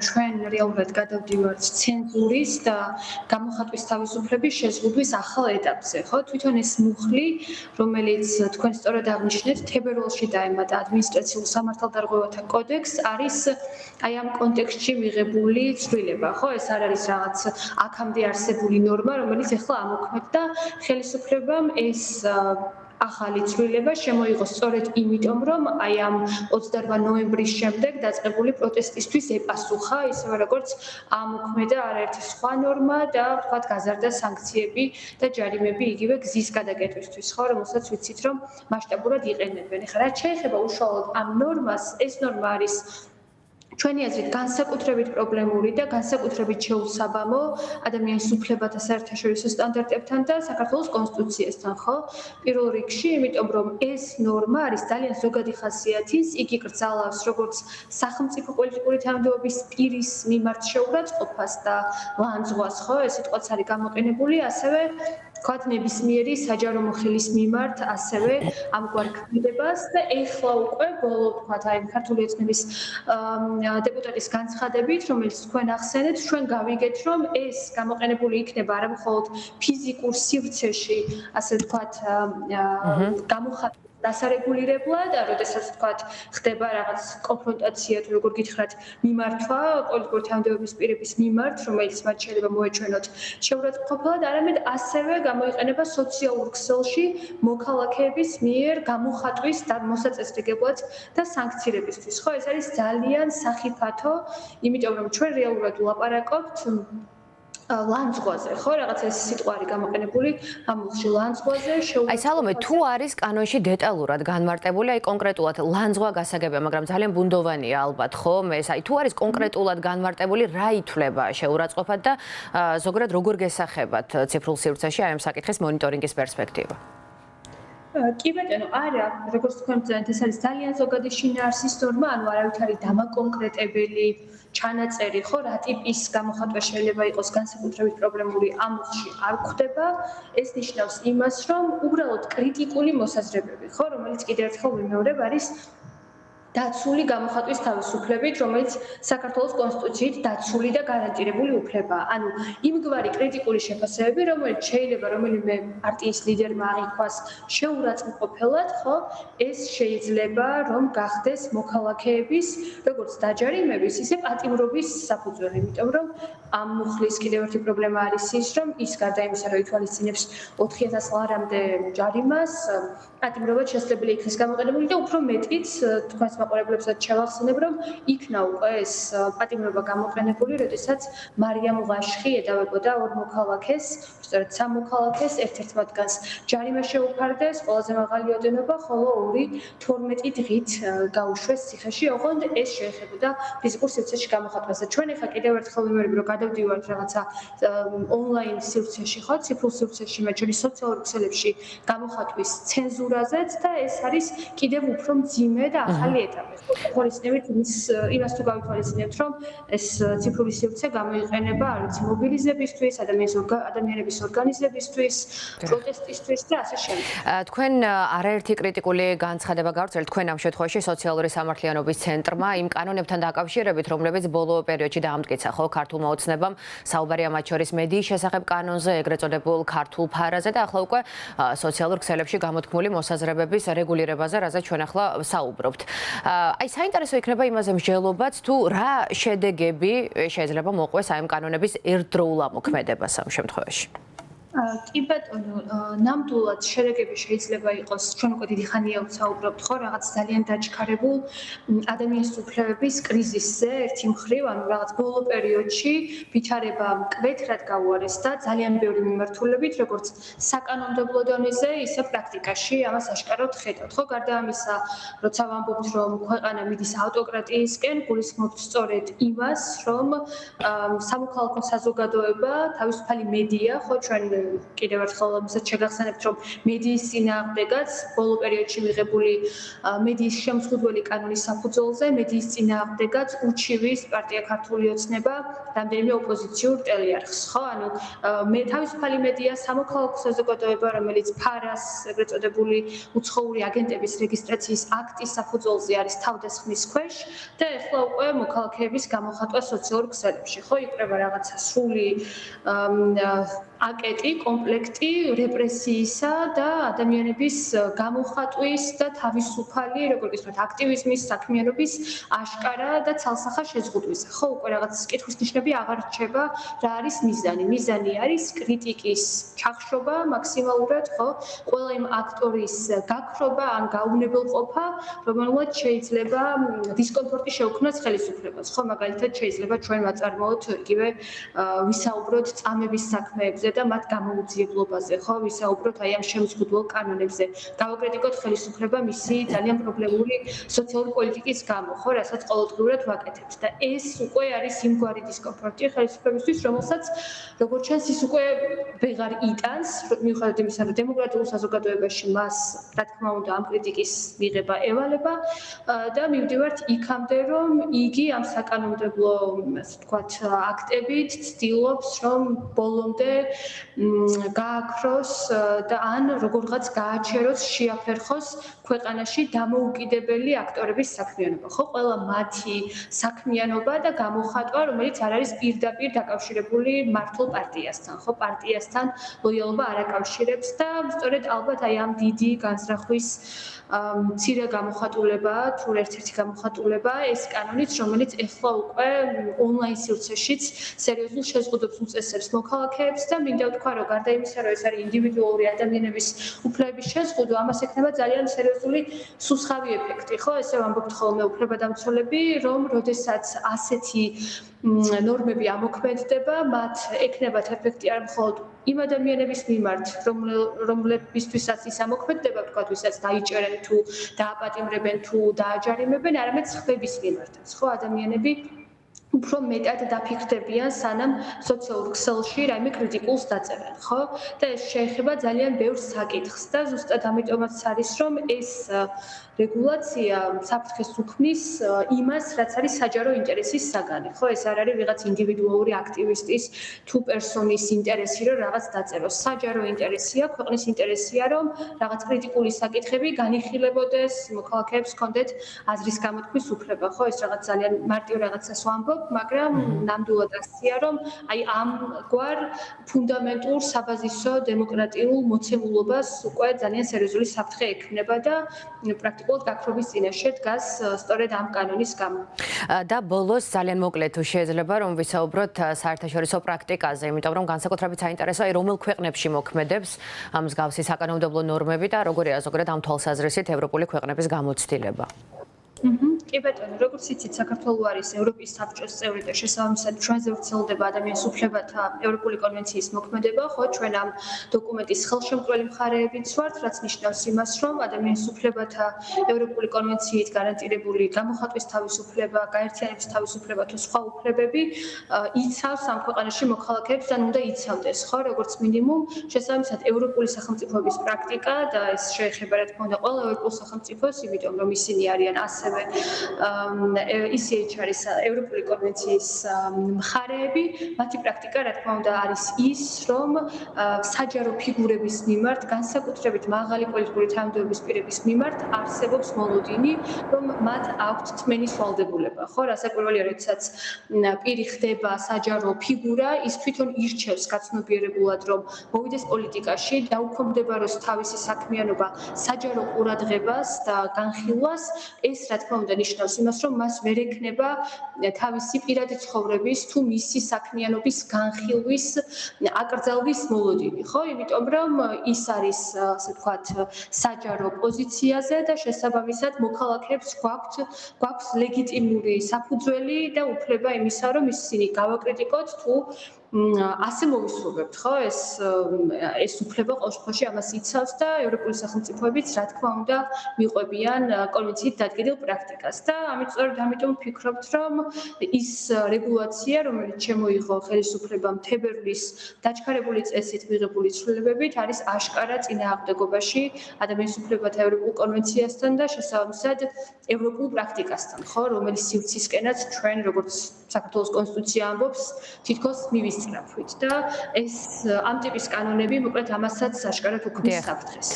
ჩვენ რეალურად გადავდივართ ცენზურის და გამოხატვის თავისუფლების შეზღუდვის ახალ ეტაპზე, ხო? თვითონ ეს მუხლი, რომელიც თქვენ სწორად აღნიშნეთ, თებერვალში დაემატა ადმინისტრაციულ სამართალდარღვევათა კოდექსს, არის აი ამ კონტექსტში მიღებული ცვლილება, ხო? ეს არ არის რაღაც აქამდე არსებული ნორმა, რომელიც ახლა ამოქმედდა ხელისუფლებამ ეს ახალი ცვლილება შემოიღო სწორედ იმიტომ, რომ აი ამ 28 ნოემბრის შემდეგ დაწყებული პროტესტისთვის ეპასუხა, ისევე როგორც ამოქმედა არაერთი სხვა ნორმა და ვთქვათ გაზარდა სანქციები და ჯარიმები იგივე გზის გადაკეტვისთვის, ხო, რომელსაც ვიცით, რომ მასშტაბურად იყენებენ. ეხლა რაც შეეხება უშუალოდ ამ ნორმას, ეს ნორმა არის ჩვენი აზრით განსაკუთრებით პრობლემური და განსაკუთრებით შეუსაბამო ადამიანის უფლებათა საერთაშორისო სტანდარტებთან და საქართველოს კონსტიტუციასთან, ხო? პირველ რიგში, იმიტომ რომ ეს ნორმა არის ძალიან ზოგადი ხასიათის, იგი კრძალავს როგორც სახელმწიფო პოლიტიკური თანამდებობის პირის მიმართ შეურაცხყოფას და ლანძღვას, ხო? ეს სიტყვაც არის გამოყენებული, ასევე ვთქვათ ნებისმიერი საჯარო მოხელის მიმართ ასევე ამგვარ ქმედებას და ეხლა უკვე ბოლო ვთქვათ აი ქართული ოცნების დეპუტატის განცხადებით, რომელიც თქვენ ახსენეთ, ჩვენ გავიგეთ, რომ ეს გამოყენებული იქნება არა მხოლოდ ფიზიკურ სივრცეში, ასე ვთქვათ, გამოხატვის დასარეგულირებლად, როდესაც ვთქვათ, ხდება რაღაც კონფრონტაცია, თუ როგორ გითხრათ, მიმართვა პოლიტიკური თანამდებობის პირების მიმართ, რომელიც მათ შეიძლება მოეჩვენოთ შეურაცხყოფად, არამედ ასევე გამოიყენება სოციალურ ქსელში მოქალაქეების მიერ გამოხატვის და მოსაწესრიგებლად და სანქცირებისთვის. ხო, ეს არის ძალიან სახიფათო, იმიტომ რომ ჩვენ რეალურად ვლაპარაკობთ ლანძღვაზე, ხო, რაღაც ეს სიტყვა არის გამოყენებული ამ მუხლში ლანძღვაზე. აი სალომე, თუ არის კანონში დეტალურად განმარტებული, აი კონკრეტულად ლანძღვა გასაგებია, მაგრამ ძალიან ბუნდოვანია ალბათ, ხო? ეს აი თუ არის კონკრეტულად განმარტებული, რა ითვლება შეურაცხყოფად და ზოგადად როგორ გესახებათ ციფრულ სივრცეში აი ამ საკითხის მონიტორინგის პერსპექტივა? კი ბატონო, არა, როგორც თქვენ ვთქვით, ეს არის ძალიან ზოგადი შინაარსის ნორმა, ანუ არავით არის დამაკონკრეტებელი ჩანაწერი, ხო, რა ტიპის გამოხატვა შეიძლება იყოს განსაკუთრებით პრობლემური ამ მუხლში არ გვხდება. ეს ნიშნავს იმას, რომ უბრალოდ კრიტიკული მოსაზრებები, ხო, რომელიც კიდევ ერთხელ ვიმეორებ, არის დაცული გამოხატვის თავისუფლებით, რომელიც საქართველოს კონსტიტუციით დაცული და გარანტირებული უფლებაა. ანუ იმგვარი კრიტიკული შეფასებები, რომელიც შეიძლება რომელიმე პარტიის ლიდერმა აღიქვას შეურაცხმყოფელად, ხო, ეს შეიძლება რომ გახდეს მოქალაქეების, როგორც დაჯარიმების, ისე პატიმრობის საფუძველი, იმიტომ რომ ამ მუხლის კიდევ ერთი პრობლემა არის ის, რომ ის გარდა იმისა, რომ ითვალისწინებს 4000 ლარამდე ჯარიმას, პატიმრობა შესაძლებელი იქნეს გამოყენებული და უფრო მეტიც თქვენს მაყურებლებსაც შევახსენებ, რომ იქნა უკვე ეს პატიმრობა გამოყენებული, როდესაც მარიამ ვაშხი ედავებოდა ორ მოქალაქეს, სწორედ სამ მოქალაქეს, ერთ-ერთ მათგანს ჯარიმა შეუფარდეს, ყველაზე მაღალი ოდენობა, ხოლო ორი 12 დღით გაუშვეს ციხეში, ოღონდ ეს შეეხებოდა ფიზიკურ სივრცეში გამოხატვას. ჩვენ ახლა კიდევ ერთხელ ვიმეორებ, რომ გადავდივართ რაღაცა ონლაინ სივრცეში, ხო, ციფრულ სივრცეში, მათ შორის სოციალურ ქსელებში გამოხატვის ცენზურაზეც და ეს არის კიდევ უფრო მძიმე და ახალი ეტაპი. ხორცნებით იმას თუ გავითვალისწინებთ, რომ ეს ციფრული სივრცე გამოიყენება, არ ვიცი, მობილიზებისთვის, ადამიანების ორგანიზებისთვის, პროტესტისთვის და ასე შემდეგ. თქვენ არაერთი კრიტიკული განცხადება გავრცელეთ თქვენ ამ შემთხვევაში სოციალური სამართლიანობის ცენტრმა იმ კანონებთან დაკავშირებით, რომლებიც ბოლო პერიოდში დაამტკიცა, ხო, ქართულმა ოცნებამ, საუბარია მათ შორის მედიის შესახებ კანონზე, ეგრეთ წოდებულ ქართულ ფარაზე და ახლა უკვე სოციალურ ქსელებში გამოთქმული მოსაზრებების რეგულირებაზე, რაზეც ჩვენ ახლა საუბრობთ. აი საინტერესო იქნება იმაზე მსჯელობაც, თუ რა შედეგები შეიძლება მოყვეს აი ამ კანონების ერთდროულ ამოქმედებას ამ შემთხვევაში. კი ბატონო, ნამდვილად შედეგები შეიძლება იყოს, ჩვენ უკვე დიდი ხანია ვსაუბრობთ, ხო, რაღაც ძალიან დაჩქარებულ ადამიანის უფლებების კრიზისზე, ერთი მხრივ, ანუ რაღაც ბოლო პერიოდში ვითარება მკვეთრად გაუარესდა ძალიან ბევრი მიმართულებით, როგორც საკანონმდებლო დონეზე, ისე პრაქტიკაში, ამას აშკარად ხედავთ, ხო, გარდა ამისა, როცა ვამბობთ, რომ ქვეყანა მიდის ავტოკრატიისკენ, გულისხმობთ სწორედ იმას, რომ სამოქალაქო საზოგადოება, თავისუფალი მედია, ხო, ჩვენ კიდევ ერთხელ ამასაც შეგახსენებთ, რომ მედიის წინააღმდეგაც ბოლო პერიოდში მიღებული მედიის შემსხუდველი კანონის საფუძველზე მედიის წინააღმდეგაც უჩივის პარტია ქართული ოცნება რამდენიმე ოპოზიციურ ტელეარხს, ხო? ანუ მე თავისუფალი მედია სამოქალაქო საზოგადოება, რომელიც ფარას, ეგრეთ წოდებული უცხოური აგენტების რეგისტრაციის აქტის საფუძველზე არის თავდასხმის ქვეშ და ეხლა უკვე მოქალაქეების გამოხატვა სოციალურ ქსელებში, ხო? იკრება რაღაცა სრული აკეტი, კომპლექტი რეპრესიისა და ადამიანების გამოხატვის და თავისუფალი, როგორ გითხრათ, აქტივიზმის, საქმიანობის აშკარა და ცალსახა შეზღუდვისა. ხო, უკვე რაღაც კითხვის ნიშნები აღარ რჩება, რა არის მიზანი. მიზანი არის კრიტიკის ჩახშობა მაქსიმალურად, ხო? ყველა იმ აქტორის გაქრობა ან გაუნებელყოფა, რომელმაც შეიძლება დისკომფორტი შეუქმნას ხელისუფლებას. ხო, მაგალითად შეიძლება ჩვენ ვაწარმოოთ იგივე ვისაუბროთ წამების საქმეებზე და მათ გამოუძიებლობაზე, ხო, ვისაუბროთ აი ამ შემსხუდველ კანონებზე. გავაკრიტიკოთ ხელისუფლება მისი ძალიან პრობლემური სოციალური პოლიტიკის გამო, ხო, რასაც ყოველდღიურად ვაკეთებთ და ეს უკვე არის იმგვარი დისკომფორტი ხელისუფლებისთვის, რომელსაც როგორც ჩანს ის უკვე ვეღარ იტანს, მიუხედავად იმისა, რომ დემოკრატიულ საზოგადოებაში მას, რა თქმა უნდა, ამ კრიტიკის მიღება ევალება და მივდივართ იქამდე, რომ იგი ამ საკანონმდებლო, ასე ვთქვათ, აქტებით ცდილობს, რომ ბოლომდე გააქროს და ან როგორღაც გააჩეროს, შეაფერხოს ქვეყანაში დამოუკიდებელი აქტორების საქმიანობა. ხო, ყველა მათი საქმიანობა და გამოხატვა, რომელიც არ არის პირდაპირ დაკავშირებული მართლ პარტიასთან, ხო, პარტიასთან ლოიალობა არ აკავშირებს და სწორედ ალბათ აი ამ დიდი განზრახვის მცირე გამოხატულება, თუ ერთ-ერთი გამოხატულება ეს კანონიც, რომელიც ეხლა უკვე ონლაინ სივრცეშიც სერიოზულ შეზღუდვებს უწესებს მოქალაქეებს და მინდა ვთქვა, რომ გარდა იმისა, რომ ეს არის ინდივიდუალური ადამიანების უფლებების შეზღუდვა, ამას ექნება ძალიან სერიოზული სუსხავი ეფექტი, ხო? ესე ვამბობთ ხოლმე უფლებადამცველები, რომ როდესაც ასეთი ნორმები ამოქმედდება, მათ ექნებათ ეფექტი არ მხოლოდ იმ ადამიანების მიმართ, რომლებისთვისაც ის ამოქმედდება, ვთქვათ, ვისაც დაიჭერენ თუ დააპატიმრებენ თუ დააჯარიმებენ, არამედ სხვების მიმართაც, ხო, ადამიანები უფრო მეტად დაფიქრდებიან, სანამ სოციალურ ქსელში რაიმე კრიტიკულს დაწერენ, ხო? და ეს შეეხება ძალიან ბევრ საკითხს და ზუსტად ამიტომაც არის, რომ ეს რეგულაცია საფრთხეს უქმნის იმას, რაც არის საჯარო ინტერესის საგანი, ხო? ეს არ არის ვიღაც ინდივიდუალური აქტივისტის თუ პერსონის ინტერესი, რომ რაღაც დაწეროს. საჯარო ინტერესია, ქვეყნის ინტერესია, რომ რაღაც კრიტიკული საკითხები განიხილებოდეს, მოქალაქეებს ჰქონდეთ აზრის გამოთქმის უფლება, ხო? ეს რაღაც ძალიან მარტივ რაღაცას ვამბობ, მაგრამ ნამდვილად ასწია, რომ აი ამგვარ ფუნდამენტურ საბაზისო დემოკრატიულ მოცემულობას უკვე ძალიან სერიოზული საფრთხე ექმნება და პრაქტიკულად გაქრობის წინაშე დგას სწორედ ამ კანონის გამო. და ბოლოს ძალიან მოკლედ თუ შეიძლება რომ ვისაუბროთ საერთაშორისო პრაქტიკაზე, იმიტომ რომ განსაკუთრებით საინტერესოა რომელ ქვეყნებში მოქმედებს ამ მსგავსი საკანონმდებლო ნორმები და როგორია ზოგადად ამ თვალსაზრისით ევროპული ქვეყნების გამოცდილება. კი ბატონო, როგორც იცით, საქართველო არის ევროპის საბჭოს წევრი და შესაბამისად ჩვენზე ვრცელდება ადამიანის უფლებათა ევროპული კონვენციის მოქმედება, ხო, ჩვენ ამ დოკუმენტის ხელშემკრელი მხარეებიც ვართ, რაც ნიშნავს იმას, რომ ადამიანის უფლებათა ევროპული კონვენციით გარანტირებული გამოხატვის თავისუფლება, გაერთიანების თავისუფლება თუ სხვა უფლებები იცავს ამ ქვეყანაში მოქალაქეებს და უნდა იცავდეს, ხო, როგორც მინიმუმ, შესაბამისად ევროპული სახელმწიფოების პრაქტიკა და ეს შეეხება, რა თქმა უნდა, ყველა ევროპულ სახელმწიფოს, იმიტომ რომ ისინი არიან ასევე ICH არის ევროპული კონვენციის მხარეები, მათი პრაქტიკა, რა თქმა უნდა, არის ის, რომ საჯარო ფიგურების მიმართ, განსაკუთრებით მაღალი პოლიტიკური თანამდებობის პირების მიმართ არსებობს მოლოდინი, რომ მათ აქვთ თმენის ვალდებულება, ხო, რასაკვირველია, როდესაც პირი ხდება საჯარო ფიგურა, ის თვითონ ირჩევს გაცნობიერებულად, რომ მოვიდეს პოლიტიკაში, დაუქვემდებაროს თავისი საქმიანობა საჯარო ყურადღებას და განხილვას, ეს რა თქმა უნდა ნიშნავს იმას, რომ მას ვერ ექნება თავისი პირადი ცხოვრების თუ მისი საქმიანობის განხილვის აკრძალვის მოლოდინი, ხო? იმიტომ რომ ის არის, ასე ვთქვათ, საჯარო პოზიციაზე და შესაბამისად მოქალაქეებს გვაქვს ლეგიტიმური საფუძველი და უფლება იმისა, რომ ისინი გავაკრიტიკოთ თუ ასე მოვისურვებთ, ხო, ეს უფლება ყოველ შემთხვევაში ამას იცავს და ევროპული სახელმწიფოებიც, რა თქმა უნდა, მიყვებიან კონვენციით დადგენილ პრაქტიკას და ამიტომ ვფიქრობთ, რომ ის რეგულაცია, რომელიც შემოიღო ხელისუფლებამ თებერვლის დაჩქარებული წესით მიღებული ცვლილებებით, არის აშკარა წინააღმდეგობაში ადამიანის უფლებათა ევროპულ კონვენციასთან და შესაბამისად ევროპულ პრაქტიკასთან, ხო, რომელიც სივრცისკენაც ჩვენ როგორც საქართველოს კონსტიტუცია ამბობს, თითქოს მივისწრაფვით და ამ ტიპის კანონები მოკლედ ამასაც აშკარად უქმნის საფრთხეს.